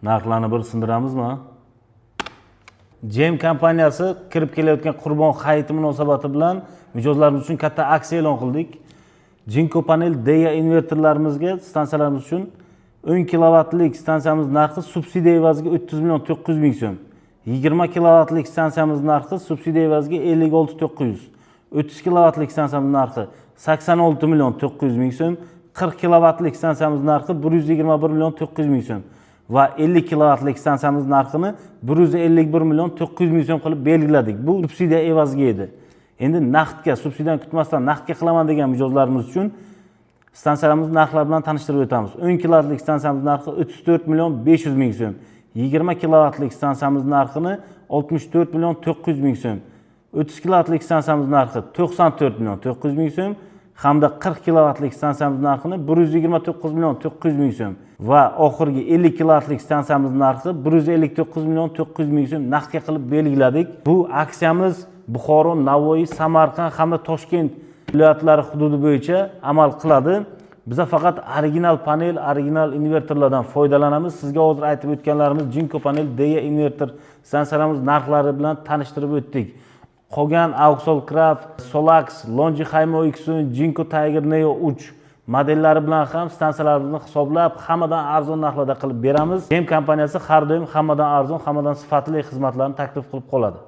Narxlarni bir sindiramizmi? Jem kompaniyasi kirib kelayotgan Qurbon hayiti munosabati bilan mijozlarimiz uchun katta aksiya e'lon qildik. Jinko panel Deya invertorlarimizga stansiyalarimiz uchun 10 kilovatlik stansiyamiz narxi subsidiya evaziga 30 million 900 ming so'm. 20 kilovatlik stansiyamiz narxi subsidiya evaziga 56 900. 30 kilovatlik stansiyamiz narxi 86 million 900 ming so'm. 40 kilovatlik stansiyamiz narxi 121 million 900 ming so'm. Va 50 kilovatlik stansiyamiz narxini 151 million 900 ming so'm qilib belgiladik. Bu subsidiya evaziga edi. Endi naqdga, subsidiyani kutmasdan naqdga qilaman degan mijozlarimiz uchun stansiyalarimiz narxlari bilan tanishtirib o'tamiz. 10 kilovatlik stansiyamiz narxi 34 million 500 ming so'm. 20 kilovatlik stansiyamiz narxini 64 million 900 ming so'm. 30 kilovatlik stansiyamiz narxi 94 million 900 ming so'm. Hamda 40 kilovatlik stansiyamiz narxini 129 million 900 ming so'm va oxirgi 50 kilovatlik stansiyamiz narxi 159 million 900 ming so'm naqdga qilib belgiladik. Bu aksiyamiz Buxoro, Navoiy, Samarqand hamda Toshkent viloyatlari hududi bo'yicha amal qiladi. Biza faqat original panel, original invertorlardan foydalanamiz. Sizga hozir aytib o'tganlarimiz Jinko panel, Deya invertor stansiyalarimiz narxlari bilan tanishtirib o'tdik. Qolgan Auxol Craft, Solax, Longi Haymo Xun, Jinko Tiger Neo 3 modellari bilan ham stansiyalarimizni hisoblab, hammadan arzon narxlarda qilib beramiz. Jem kompaniyasi har doim hammadan arzon, hammadan sifatli xizmatlarni taklif qilib qoladi.